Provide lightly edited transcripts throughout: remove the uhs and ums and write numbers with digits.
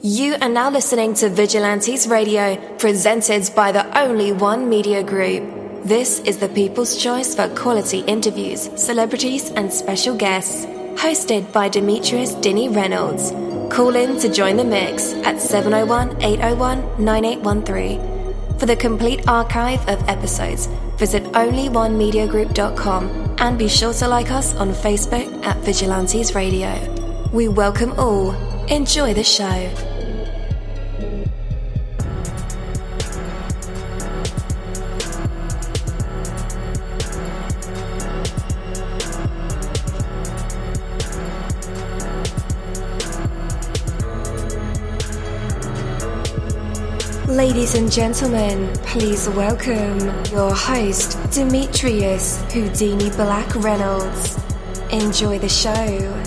You are now listening to Vigilantes Radio, presented by the Only One Media Group. This is the people's choice for quality interviews, celebrities, and special guests. Hosted by Demetrius Dinny Reynolds. Call in to join the mix at 701-801-9813. For the complete archive of episodes, visit onlyonemediagroup.com and be sure to like us on Facebook at Vigilantes Radio. We welcome all. Enjoy the show. Ladies and gentlemen, please welcome your host, Demetrius Houdini Black Reynolds. Enjoy the show.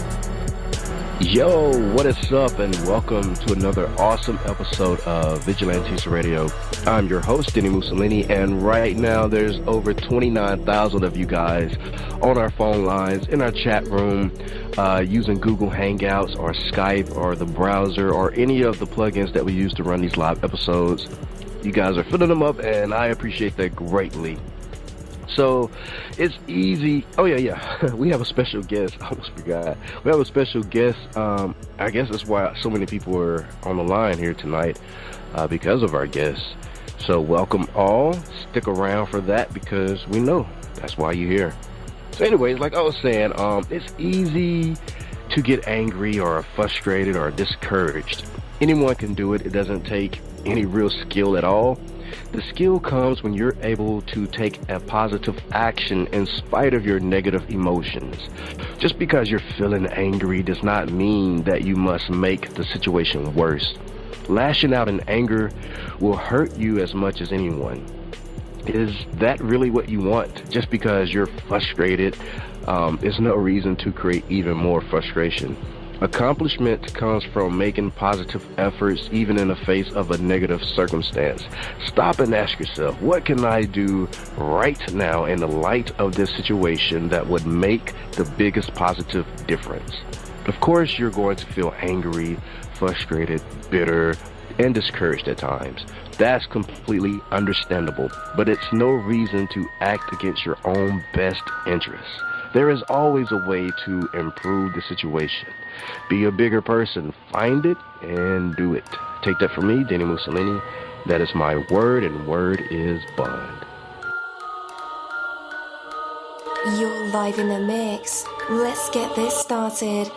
Yo, what is up, and welcome to another awesome episode of Vigilantes Radio. I'm your host, dini-mussolini, and right now there's over 29,000 of you guys on our phone lines, in our chat room, using Google Hangouts or Skype or the browser or any of the plugins that we use to run these live episodes. You guys are filling them up, and I appreciate that greatly. So it's easy. Oh yeah. We have a special guest. I almost forgot. We have a special guest. I guess that's why so many people are on the line here tonight, because of our guests. So welcome all. Stick around for that because we know that's why you're here. So anyways, like I was saying, it's easy to get angry or frustrated or discouraged. Anyone can do it. It doesn't take any real skill at all. The skill comes when you're able to take a positive action in spite of your negative emotions. Just because you're feeling angry does not mean that you must make the situation worse. Lashing out in anger will hurt you as much as anyone. Is that really what you want? Just because you're frustrated is no reason to create even more frustration. Accomplishment comes from making positive efforts even in the face of a negative circumstance. Stop and ask yourself, what can I do right now in the light of this situation that would make the biggest positive difference? Of course, you're going to feel angry, frustrated, bitter, and discouraged at times. That's completely understandable, but it's no reason to act against your own best interests. There is always a way to improve the situation. Be a bigger person. Find it and do it. Take that from me, dini-mussolini. That is my word, and word is bond. You're live in the mix. Let's get this started.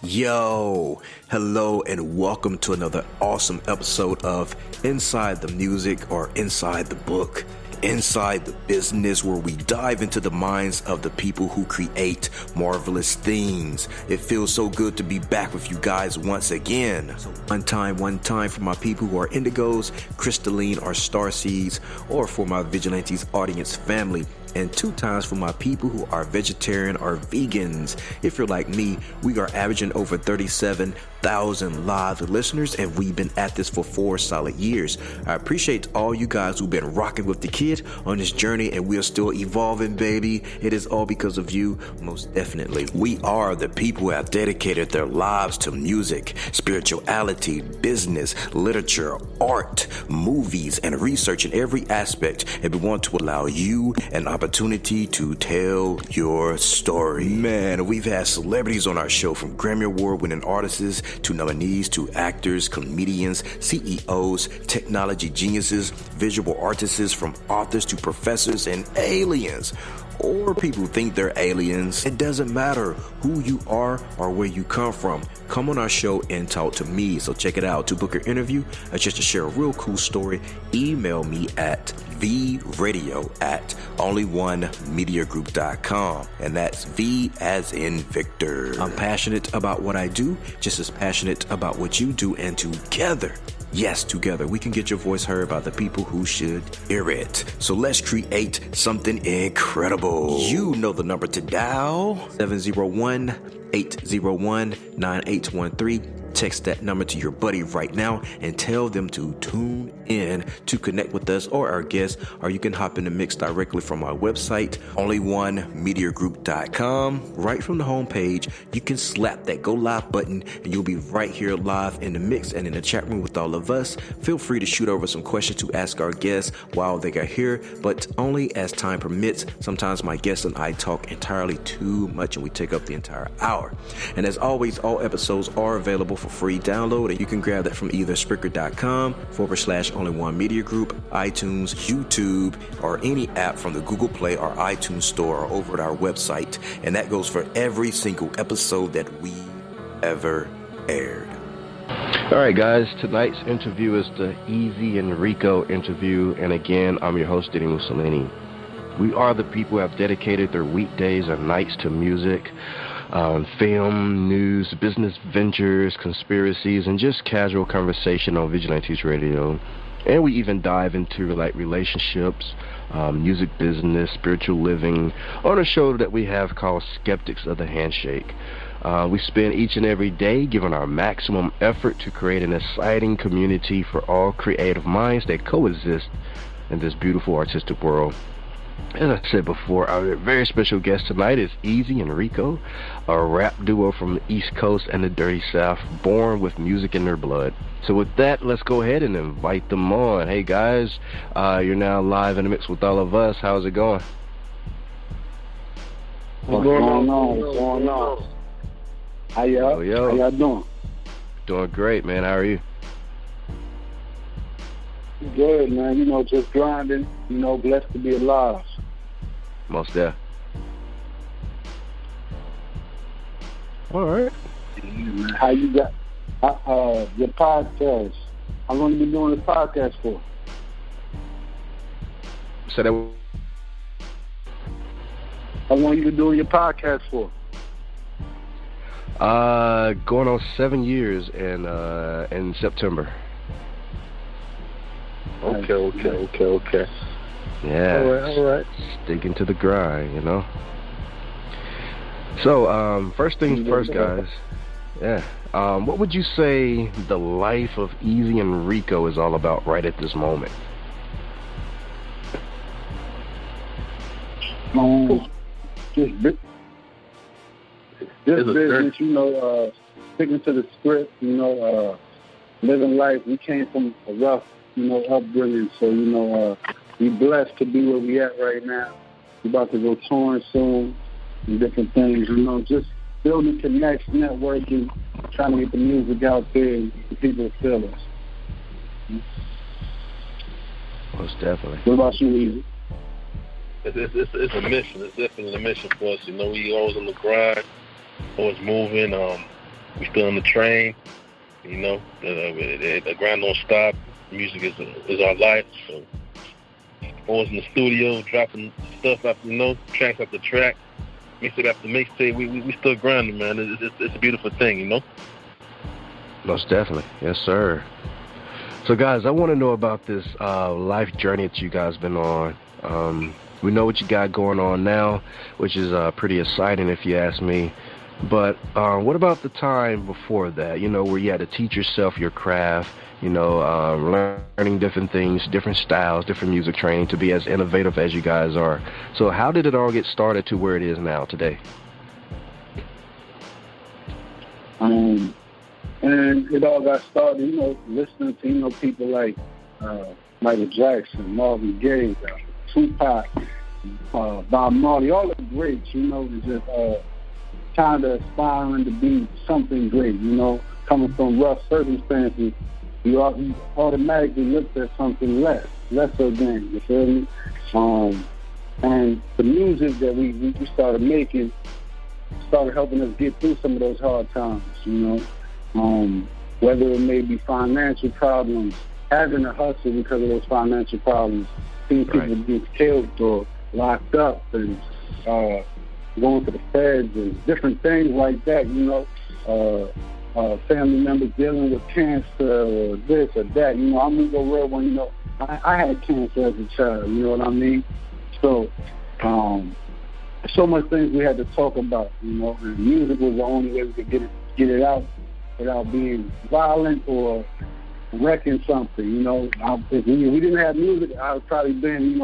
Yo, hello and welcome to another awesome episode of Inside the Music, or Inside the Book, Inside the Business, where we dive into the minds of the people who create marvelous things. It feels so good to be back with you guys once again. So one time for my people who are indigos, crystalline, or starseeds, or for my Vigilantes audience family. And 2 times for my people who are vegetarian or vegans. If you're like me, we are averaging over 37,000 live listeners, and we've been at this for 4 solid years. I appreciate all you guys who've been rocking with the kid on this journey, and we are still evolving, baby. It is all because of you, most definitely. We are the people who have dedicated their lives to music, spirituality, business, literature, art, movies, and research in every aspect, and we want to allow you an opportunity to tell your story. Man, we've had celebrities on our show, from Grammy Award winning artists to nominees to actors, comedians, CEOs, technology geniuses, visual artists, from authors to professors and aliens. Or people who think they're aliens. It doesn't matter who you are or where you come from. Come on our show and talk to me. So check it out. To book an interview or just to share a real cool story, email me at vradio@onlyonemediagroup.com. And that's V as in Victor. I'm passionate about what I do, just as passionate about what you do, and together Yes, together we can get your voice heard by the people who should hear it. So let's create something incredible. You know the number to dial, 701-801-9813. Text that number to your buddy right now and tell them to tune in to connect with us or our guests, or you can hop in the mix directly from our website, onlyonemediagroup.com. Right from the homepage, you can slap that go live button and you'll be right here live in the mix and in the chat room with all of us. Feel free to shoot over some questions to ask our guests while they are here, but only as time permits. Sometimes my guests and I talk entirely too much and we take up the entire hour. And as always, all episodes are available for free download, and you can grab that from either Spreaker.com/Only One Media Group, iTunes, YouTube, or any app from the Google Play or iTunes Store, or over at our website. And that goes for every single episode that we ever aired. All right, guys, tonight's interview is the Eazy and Rico interview, and again, I'm your host, dini-mussolini. We are the people who have dedicated their weekdays and nights to music, film, news, business ventures, conspiracies, and just casual conversation on Vigilantes Radio. And we even dive into like relationships, music business, spiritual living on a show that we have called Skeptics of the Handshake. We spend each and every day giving our maximum effort to create an exciting community for all creative minds that coexist in this beautiful artistic world. As I said before, our very special guest tonight is Eazy and Rico, a rap duo from the East Coast and the Dirty South, born with music in their blood. So with that, let's go ahead and invite them on. Hey guys, you're now live in the mix with all of us. How's it going? What's going on? How y'all doing? Doing great, man. How are you? Good, man. Just grinding. Blessed to be alive. Most there. All right. How you got your podcast? How long you been doing the podcast for? So that. How long you been doing your podcast for? Going on 7 years in September. Okay. Yeah. All right. Sticking to the grind, So, first things first, guys. Yeah. What would you say the life of Eazy and Rico is all about right at this moment? Just business, sticking to the script, living life. We came from a rough, upbringing, so, we blessed to be where we at right now. We about to go touring soon and different things, just building connects, networking, trying to get the music out there and the people feel us. Most definitely. What about you, Eazy? It's a mission. It's definitely a mission for us. We always on the grind, always moving. We still on the train. The grind don't stop. Music is our life. So always in the studio, dropping stuff after tracks after track, mixtape after mixtape. We still grinding, man. It's a beautiful thing, Most definitely, yes, sir. So, guys, I want to know about this life journey that you guys been on. We know what you got going on now, which is pretty exciting if you ask me. But what about the time before that, where you had to teach yourself your craft, learning different things, different styles, different music training to be as innovative as you guys are. So how did it all get started to where it is now today? And it all got started, listening to, people like Michael Jackson, Marvin Gaye, Tupac, Bob Marley, all the greats, is just kind of aspiring to be something great, coming from rough circumstances. You automatically looked at something lesser than, you feel me? And the music that we started making started helping us get through some of those hard times, whether it may be financial problems, having to hustle because of those financial problems, seeing people get killed or locked up and going to the feds and different things like that, family members dealing with cancer or this or that. I'm gonna go real one. I had cancer as a child. You know what I mean? So, so much things we had to talk about. And music was the only way we could get it out without being violent or wrecking something. If we didn't have music, I would probably been,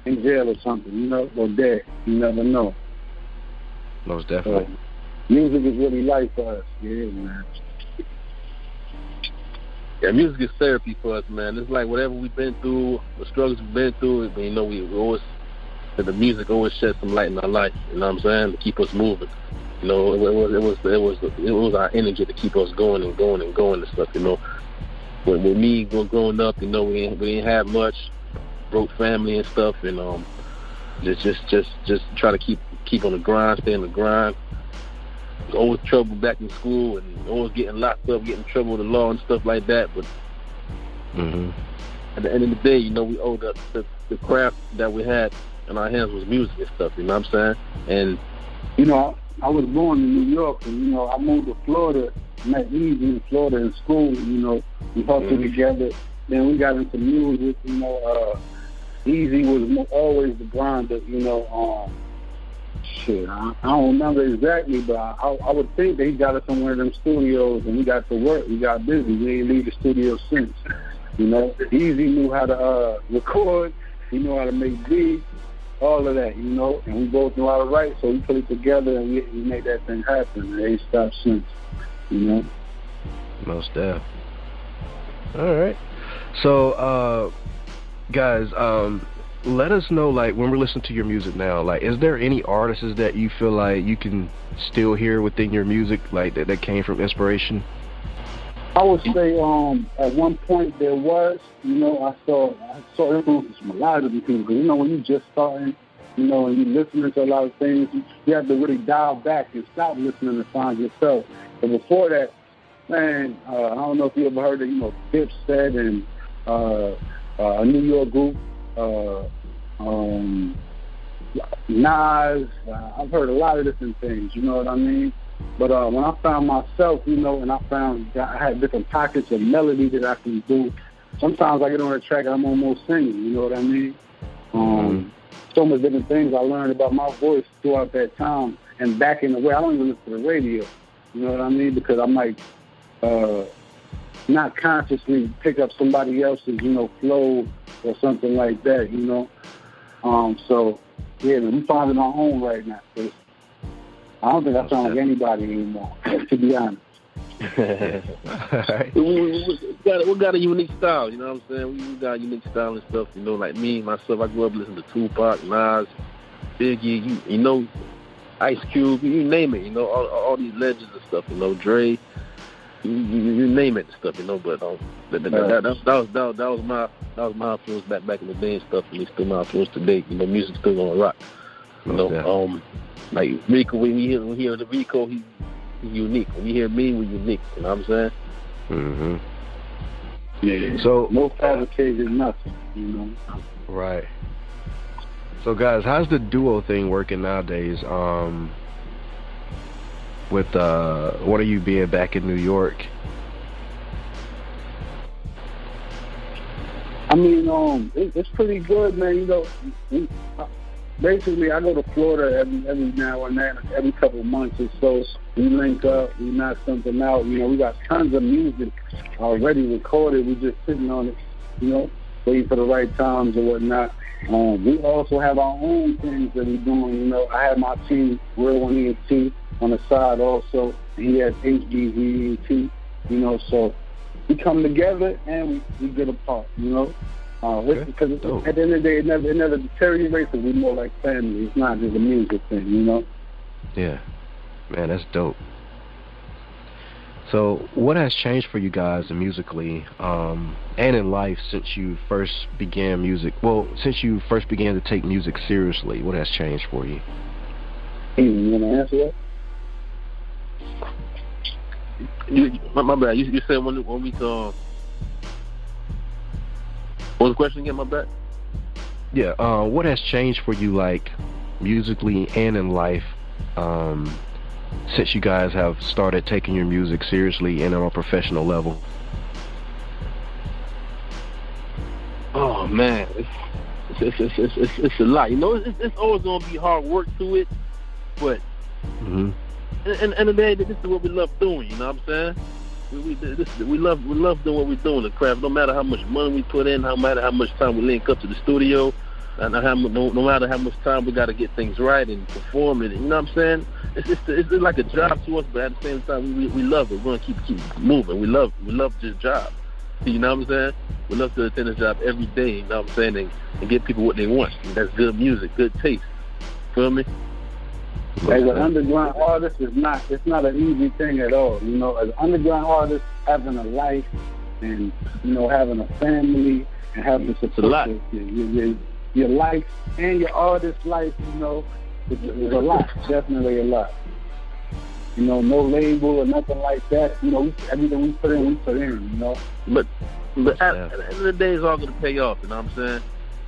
in jail or something. Or dead. You never know. Most definitely. Music is really life for us. Yeah, man. Yeah, music is therapy for us, man. It's like whatever we've been through, the struggles we've been through, we always, the music always sheds some light in our life. You know what I'm saying? To keep us moving. It was our energy to keep us going and going and going and stuff. When me growing up, we didn't have much, broke family and stuff, and just try to keep on the grind, stay on the grind. Always trouble back in school and always getting locked up, getting in trouble with the law and stuff like that. But at the end of the day, we owed the craft that we had in our hands was music and stuff. You know what I'm saying? And I was born in New York, and I moved to Florida. Met Eazy in Florida in school. We hustled together. Then we got into music. Eazy was always the grinder. I don't remember exactly, but I would think that he got us somewhere in them studios, and we got to work. We got busy. We didn't leave the studio since. Eazy knew how to record. He knew how to make beats, all of that, and we both knew how to write, so we put it together, and we made that thing happen, and it ain't stopped since, Most definitely. All right. So, guys, let us know, when we're listening to your music now, is there any artists that you feel like you can still hear within your music, that came from inspiration? I would say at one point there was, I saw influences from a lot of different people. Because, when you just starting, and you listening to a lot of things, you have to really dial back and stop listening to find yourself. But before that, man, I don't know if you ever heard of, Dipset and a New York group, Nas. I've heard a lot of different things, you know what I mean? But when I found myself, and I found that I had different pockets of melody that I can do, sometimes I get on a track and I'm almost singing, you know what I mean? So many different things I learned about my voice throughout that time. And back in the way, I don't even listen to the radio, you know what I mean? Because I might not consciously pick up somebody else's, flow or something like that, So, yeah, we finding our own right now. I don't think I sound like anybody anymore, to be honest. We got a unique style, you know what I'm saying? We got a unique style and stuff, like me, myself, I grew up listening to Tupac, Nas, Biggie, Ice Cube, you name it, all these legends and stuff, Dre, you name it and stuff, but that was my influence back in the day and stuff, and it's still my influence today. Music's still gonna rock. Like Rico, when we hear the Rico, he's unique. When you hear me, we're unique. You know what I'm saying? Yeah. So no fabricated nothing, Right. So guys, how's the duo thing working nowadays? With one of you being back in New York. I mean, it's pretty good, man. Basically, I go to Florida every now and then, every couple of months or so. We link up, we knock something out. We got tons of music already recorded. We just sitting on it, waiting for the right times or whatnot. We also have our own things that we're doing. I have my team, Real One ENT, on the side also. He has HBV ENT, so we come together and we get apart, because at the end of the day, it never deteriorates, because we're more like family. It's not just a music thing, Yeah. Man, that's dope. So what has changed for you guys musically and in life since you first began music? Well, since you first began to take music seriously, what has changed for you? You want to answer that? My bad. You said when we what was the question again? My bad. Yeah. What has changed for you, musically and in life, since you guys have started taking your music seriously and on a professional level? Oh man, it's a lot. You know, it's always gonna be hard work to it, but and the day, this is what we love doing. You know what I'm saying? We love doing what we're doing. The craft. No matter how much money we put in, no matter how much time we link up to the studio, and no matter how much time we got to get things right and perform it. You know what I'm saying? It's like a job to us, but at the same time, we love it. We're gonna keep moving. We love this job. You know what I'm saying? We love to attend this job every day. You know what I'm saying? And get people what they want. And that's good music, good taste. Feel me? As an underground artist, it's not an easy thing at all. You know, as an underground artist, having a life and, you know, having a family and having to support your life and your artist life, you know, it's a lot. Definitely a lot. You know, no label or nothing like that. You know, everything we put in, you know. But at the end of the day, it's all going to pay off, you know what I'm saying?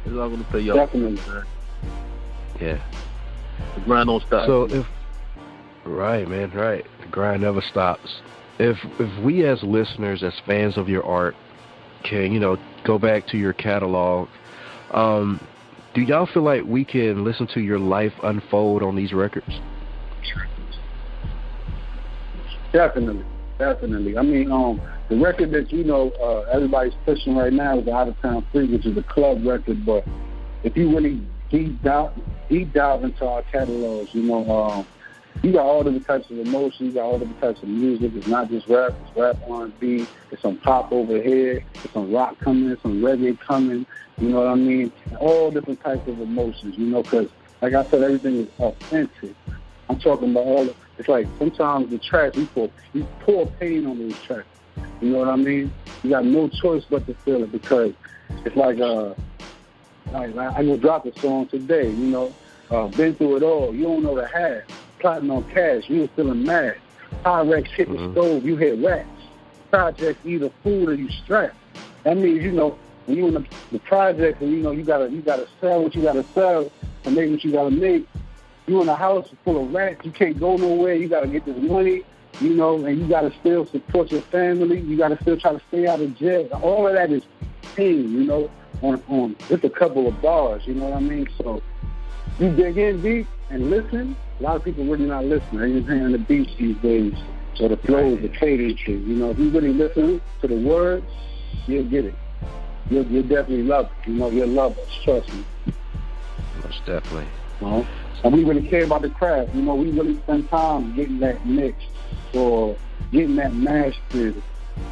It's all going to pay off. Definitely. Man. Yeah. The grind don't stop. So right. The grind never stops. If we as listeners, as fans of your art, can, you know, go back to your catalog, do y'all feel like we can listen to your life unfold on these records? Definitely. I mean, the record that, you know, everybody's pushing right now is the Outta-town-freak, which is a club record. But if you really deep dive into our catalogs, you know, you got all different types of emotions, you got all different types of music. It's not just rap, it's rap, R&B, it's some pop over here, it's some rock coming, some reggae coming, you know what I mean? All different types of emotions, you know, because, like I said, everything is authentic. I'm talking about it's like sometimes the tracks, we pour pain on these tracks. You know what I mean? You got no choice but to feel it, because it's like I just dropped a song today, you know, been through it all. You don't know the half. Plotting on cash, you was feeling mad. Pyrex hit the stove, you hit rats. Projects either food or you strapped. That means, you know, when you in the projects and, you know, you gotta sell what you gotta sell and make what you gotta make. You in a house full of rats, you can't go nowhere, you gotta get this money, you know, and you gotta still support your family, you gotta still try to stay out of jail. All of that is pain, you know, on just a couple of bars, you know what I mean? So you dig in deep and listen. A lot of people really not listening. They just hearing the beats these days, or the flows, the cadence. You know, if you really listen to the words, you'll get it. You'll definitely love it. You know, you'll love us. Trust me. Most definitely. You know? And we really care about the craft. You know, we really spend time getting that mixed or getting that mastered.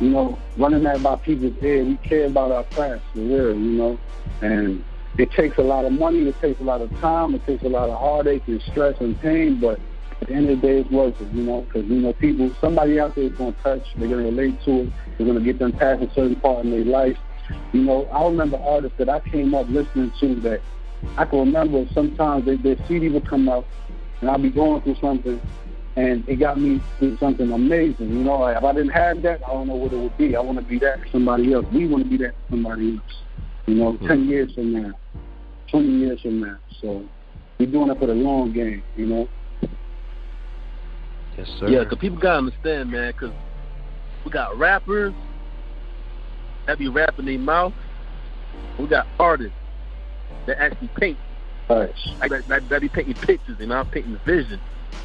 You know, running that by people's head. We care about our craft for real. You know, and it takes a lot of money, it takes a lot of time, it takes a lot of heartache and stress and pain, but at the end of the day, it's worth it, you know, because, you know, people, somebody out there is going to touch, they're going to relate to it, they're going to get them past a certain part in their life. You know, I remember artists that I came up listening to that I can remember sometimes their CD would come out, and I'll be going through something, and it got me through something amazing. You know, like, if I didn't have that, I don't know what it would be. I want to be that for somebody else. We want to be that for somebody else. You know, 10 years from now, 20 years from now. So we're doing it for the long game, you know? Yes, sir. Yeah, because people got to understand, man, because we got rappers that be rapping their mouth. We got artists that actually paint. Right. That be painting pictures, you know, painting vision.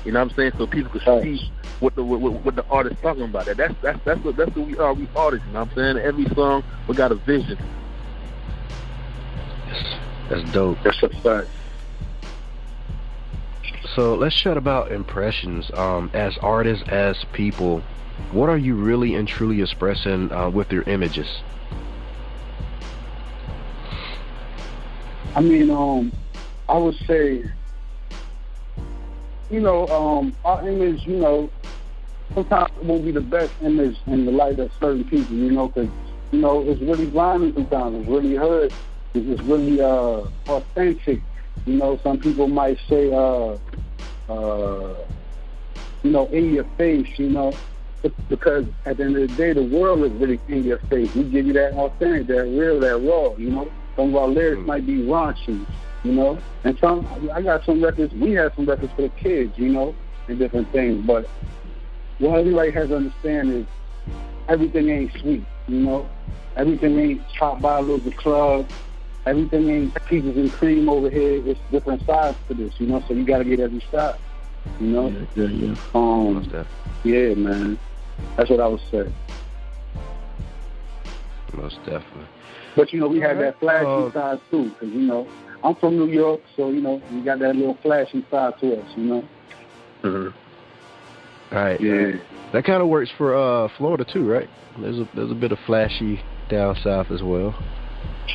You know what I'm saying? So people can see what the artist's talking about. That's what we are. We artists, you know what I'm saying? Every song, we got a vision. That's dope. That's a fact. So let's chat about impressions. As artists, as people, what are you really and truly expressing with your images? I mean, I would say, you know, our image, you know, sometimes it won't be the best image in the light of certain people, you know, because, you know, it's really grimy sometimes. It's really hood. It's really authentic. You know, some people might say, you know, in your face, you know, because at the end of the day, the world is really in your face. We give you that authentic, that real, that raw, you know. Some of our lyrics might be raunchy, you know. And I got some records, we have some records for the kids, you know. and different things. But what everybody has to understand is everything ain't sweet, you know? Everything ain't top bottles of club. Everything ain't peaches and cream over here. It's different sides to this, you know? So you got to get every shot, you know? Yeah. Yeah, man. That's what I would say. Most definitely. But, you know, we have that flashy side, too, because, you know, I'm from New York, so, you know, we got that little flashy side to us, you know? Mm-hmm. All right. Yeah. That kind of works for Florida, too, right? There's a bit of flashy down south as well.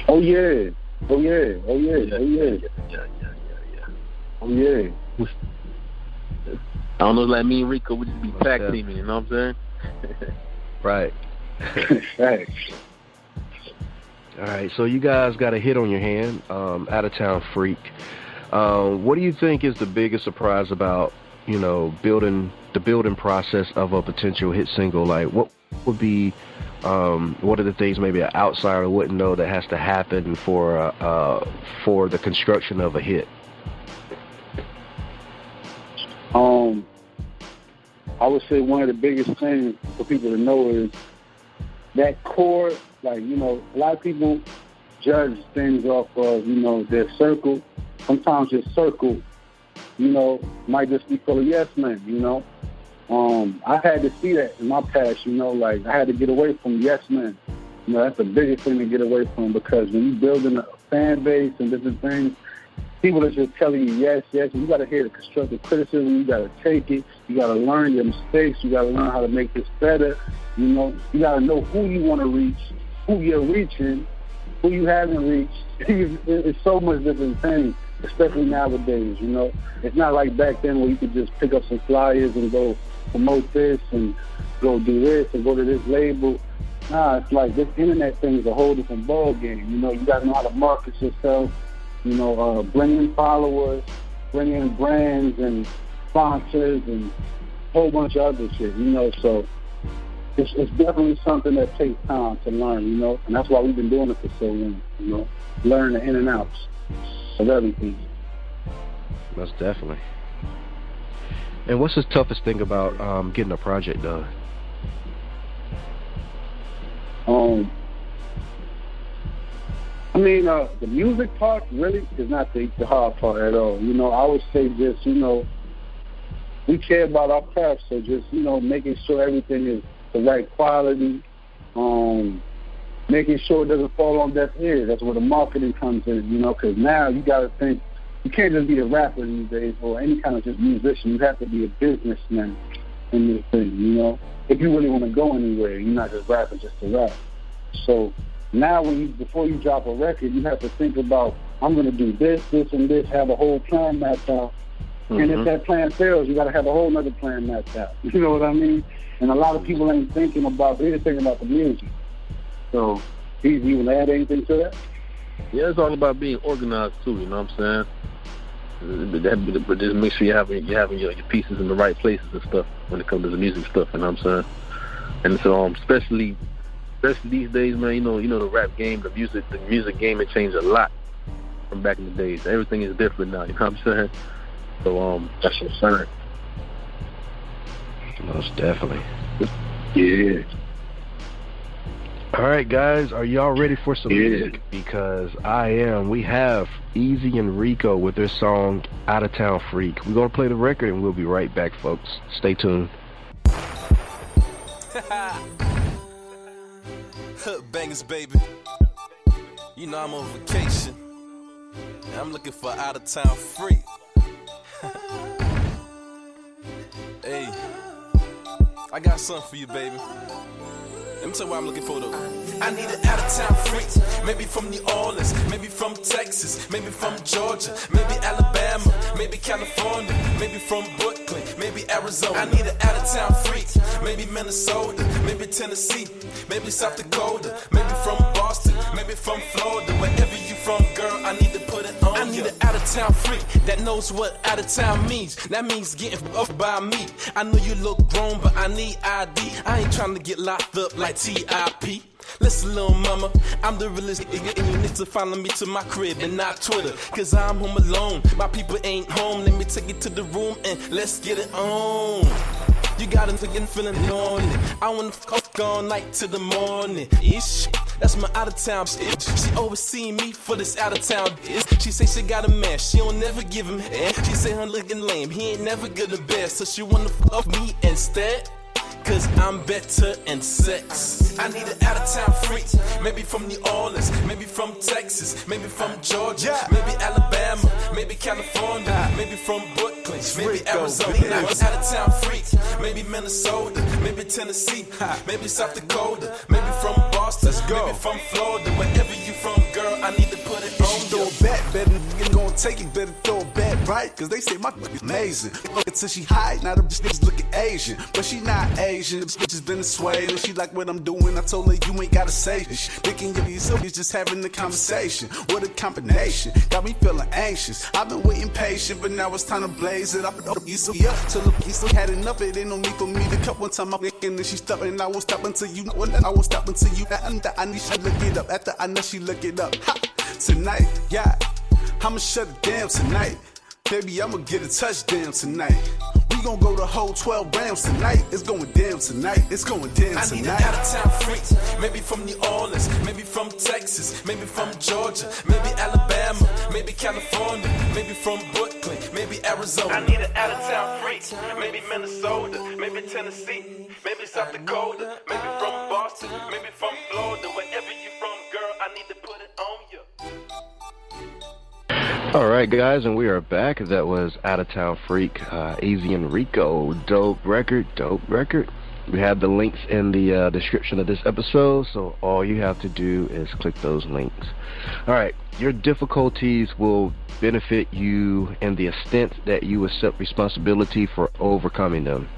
Oh, yeah. Oh, yeah. Oh, yeah. Oh, yeah. Oh, yeah. I don't know, like me and Rico, we just be tag teaming, you know what I'm saying? Right. Thanks. All right, so you guys got a hit on your hand, Outta-Town-Freak. What do you think is the biggest surprise about, you know, the building process of a potential hit single? Like, what would be, what are the things maybe an outsider wouldn't know that has to happen for the construction of a hit? I would say one of the biggest things for people to know is that chord. Like, you know, a lot of people judge things off of, you know, their circle. Sometimes your circle, you know, might just be full of yes men, you know. I had to see that in my past, you know, like I had to get away from yes men. You know, that's the biggest thing to get away from, because when you're building a fan base and different things, people are just telling you yes, and you got to hear the constructive criticism. You got to take it. You got to learn your mistakes. You got to learn how to make this better. You know, you got to know who you want to reach, who you're reaching, who you haven't reached. It's so much different things, especially nowadays, you know. It's not like back then where you could just pick up some flyers and go promote this and go do this and go to this label. Nah, it's like this internet thing is a whole different ball game. You know, you got to know how to market yourself, you know, bring in followers, bring in brands and sponsors and a whole bunch of other shit, you know. So it's definitely something that takes time to learn, you know, and that's why we've been doing it for so long, you know, learn the in and outs of everything. Most definitely. And what's the toughest thing about getting a project done? I mean, the music part really is not the hard part at all. You know, I would say just, you know, we care about our craft, so just, you know, making sure everything is the right quality, making sure it doesn't fall on deaf ears. That's where the marketing comes in, you know, because now you got to think, you can't just be a rapper these days or any kind of just musician. You have to be a businessman in this thing, you know, if you really want to go anywhere. You're not just rapping just to rap. So now before you drop a record, you have to think about, I'm going to do this, and this, have a whole plan mapped out. Mm-hmm. And if that plan fails, you got to have a whole other plan mapped out. You know what I mean? And a lot of people ain't thinking about, they're thinking about the music. So, Eazy, you want to add anything to that? Yeah, it's all about being organized too, you know what I'm saying? But just make sure you're having your pieces in the right places and stuff when it comes to the music stuff, you know what I'm saying? And so, especially these days, man, you know the rap game, the music game, it changed a lot from back in the days. Everything is different now, you know what I'm saying? So that's what's saying. Most definitely. Yeah. All right, guys, are y'all ready for some music? Because I am. We have Eazy and Rico with their song Outta-Town-Freak. We're going to play the record and we'll be right back, folks. Stay tuned. Bangers, baby. You know I'm on vacation. And I'm looking for Outta-Town-Freak. Hey, I got something for you, baby. Let me tell you what I'm looking for, though. I need an out-of-town freak. Maybe from New Orleans, maybe from Texas, maybe from Georgia, maybe Alabama, maybe California, maybe from Brooklyn, maybe Arizona. I need an out-of-town freak. Maybe Minnesota, maybe Tennessee, maybe South Dakota, maybe from Boston, maybe from Florida. Wherever you from, girl, I need to put it on. need an out-of-town freak that knows what out-of-town means. That means getting off by me. I know you look grown, but I need ID. I ain't trying to get locked up like T.I.P. Listen, little mama, I'm the realest nigga, and you need to follow me to my crib and not Twitter, cause I'm home alone. My people ain't home. Let me take you to the room and let's get it on. You got a nigga feeling on it. I wanna fuck all night to the morning. Ish, that's my out of town shit. She overseeing me for this out of town. She say she got a man, she don't never give him head. She say her looking lame, he ain't never good or bad. So she wanna fuck me instead, cause I'm better in sex. I need an out-of-town freak, maybe from New Orleans, maybe from Texas, maybe from Georgia, maybe Alabama, maybe California, maybe from Brooklyn, maybe Rico, Arizona. Out-of-town freak, maybe Minnesota, maybe Tennessee, maybe South Dakota, maybe from Boston, maybe from Florida. Wherever you from, girl, I need to put it on Throw you. it back, better nigga gon' take it, better throw it back right, cause they say my is amazing. Until she high, now the bitch looking Asian, but she not Asian, the bitch is Venezuelan. She like what I'm doing, I told her you ain't gotta say this. Thinking you be so just having a conversation. What a combination, got me feeling anxious. I've been waiting patient, but now it's time to blaze it. I've been up, you so up till the piece had enough. It ain't no need for me to cut one time. I'm thinking that she stopping, I won't stop until you know, and I won't stop until you. I need she look it up. After I know she look it up. Ha! Tonight, yeah, I'ma shut it down tonight. Baby, I'ma get a touchdown tonight. We gon' go the whole 12 rounds tonight. It's going down tonight. It's going down tonight. I need an out-of-town freak, maybe from New Orleans, maybe from Texas, maybe from Georgia, maybe Alabama, maybe California, maybe from Brooklyn, maybe Arizona. I need an out-of-town freak, maybe Minnesota, maybe Tennessee, maybe South Dakota, maybe from Boston, maybe from Florida. Wherever you from, girl, I need to put it on you. All right, guys, and we are back. That was Out-of-Town Freak, Eazy and Rico. Dope record, dope record. We have the links in the description of this episode, so all you have to do is click those links. All right, your difficulties will benefit you in the extent that you accept responsibility for overcoming them.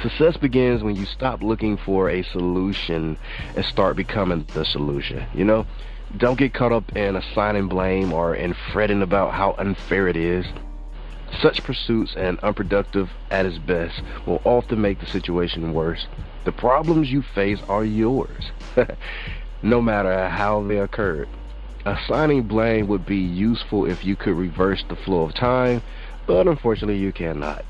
Success begins when you stop looking for a solution and start becoming the solution, you know? Don't get caught up in assigning blame or in fretting about how unfair it is. Such pursuits, and unproductive at its best, will often make the situation worse. The problems you face are yours, no matter how they occurred. Assigning blame would be useful if you could reverse the flow of time, but unfortunately you cannot.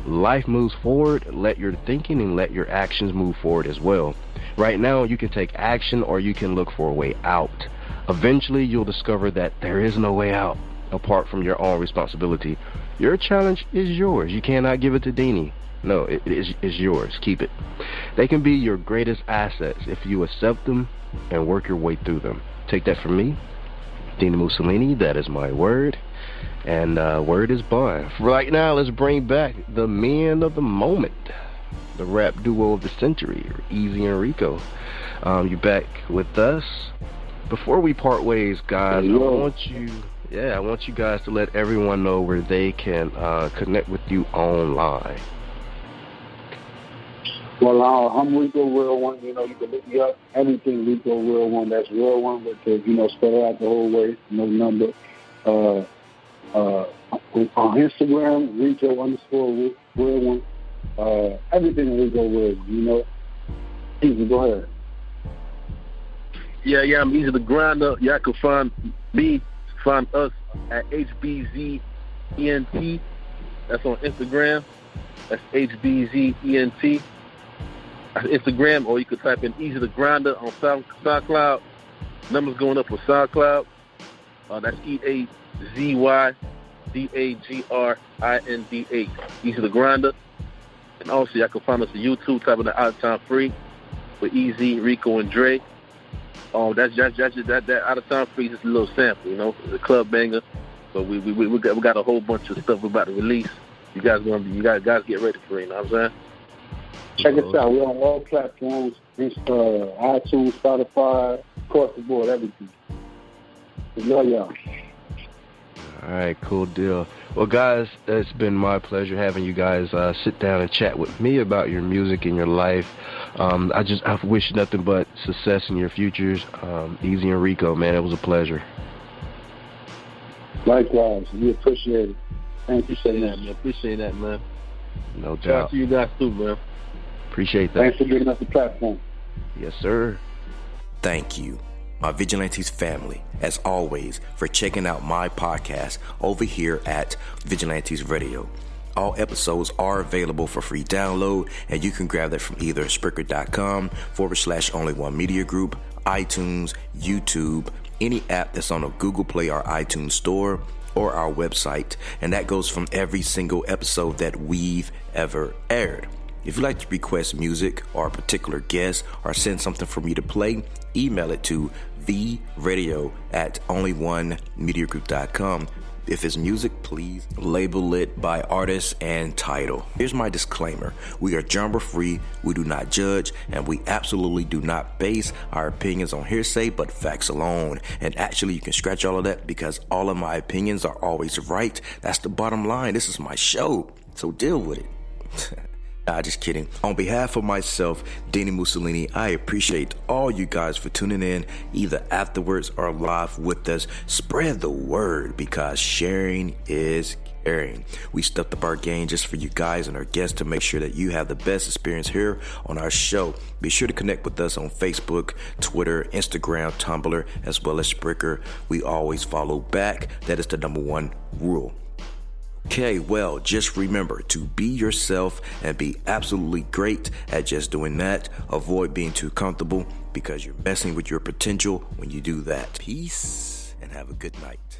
Life moves forward. Let your thinking and let your actions move forward as well. Right now, you can take action or you can look for a way out. Eventually, you'll discover that there is no way out apart from your own responsibility. Your challenge is yours. You cannot give it to Dini. No, it is yours. Keep it. They can be your greatest assets if you accept them and work your way through them. Take that from me, dini-mussolini. That is my word. And word is bond. Right now, let's bring back the men of the moment, the rap duo of the century, Eazy and Rico. You back with us? Before we part ways, guys, I want you guys to let everyone know where they can connect with you online. Well, I'm Rico Real One. You know, you can look me up. Everything Rico Real One. That's Real One with the, spell it out the whole way. No number. On Instagram, Rico_Real One. Everything Rico Real One. Easy, go ahead. Yeah, I'm Eazy the Grinder. Y'all can find us at HBZENT. That's on Instagram. That's HBZENT. That's Instagram, or you can type in Eazy the Grinder on SoundCloud. Numbers going up with SoundCloud. That's EAZYDAGRINDA. Eazy the Grinder. And also, y'all can find us on YouTube, type in the Out-of-Town-Freak with Eazy, Rico, and Dre. That Out-of-Town Freak is just a little sample, It's a club banger, but we got a whole bunch of stuff we're about to release. You guys get ready for it. You know what I'm saying? Check us out. We're on all platforms: iTunes, Spotify, across the board, everything. We love y'all. All right, cool deal. Well, guys, it's been my pleasure having you guys sit down and chat with me about your music and your life. I wish nothing but success in your futures. Eazy and Rico, man, it was a pleasure. Likewise. We appreciate it. Thank you so much. Man. Appreciate that, man. No doubt. Shout out to you guys too, man. Appreciate that. Thanks for giving us the platform. Yes, sir. Thank you, my Vigilantes family, as always, for checking out my podcast over here at Vigilantes Radio. All episodes are available for free download, and you can grab that from either Spreaker.com/only1mediagroup, iTunes, YouTube, any app that's on a Google Play or iTunes store, or our website, and that goes from every single episode that we've ever aired. If you'd like to request music or a particular guest or send something for me to play, email it to theradio@only1mediagroup.com. If it's music, please label it by artist and title. Here's my disclaimer. We are genre-free, we do not judge, and we absolutely do not base our opinions on hearsay but facts alone. And actually, you can scratch all of that because all of my opinions are always right. That's the bottom line. This is my show, so deal with it. Nah, just kidding. On behalf of myself, Dini-Mussolini, I appreciate all you guys for tuning in, either afterwards or live with us. Spread the word because sharing is caring. We stepped up our game just for you guys and our guests to make sure that you have the best experience here on our show. Be sure to connect with us on Facebook, Twitter, Instagram, Tumblr, as well as Spreaker. We always follow back. That is the number one rule. Okay, well, just remember to be yourself and be absolutely great at just doing that. Avoid being too comfortable because you're messing with your potential when you do that. Peace and have a good night.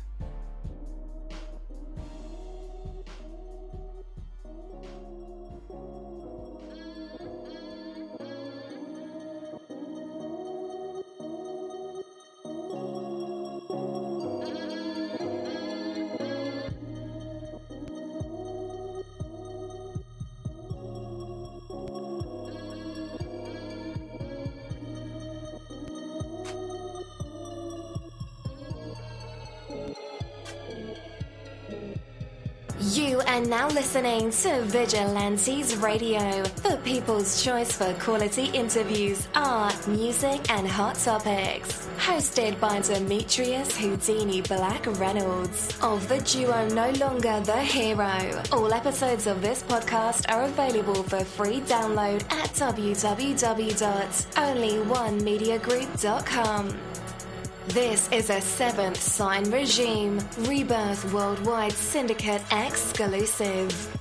You are now listening to Vigilantes Radio, the people's choice for quality interviews, art, music, and hot topics. Hosted by Demetrius Houdini Black Reynolds of the duo No Longer the Hero. All episodes of this podcast are available for free download at www.onlyonemediagroup.com. This is a Seventh Sign Regime Rebirth Worldwide Syndicate exclusive.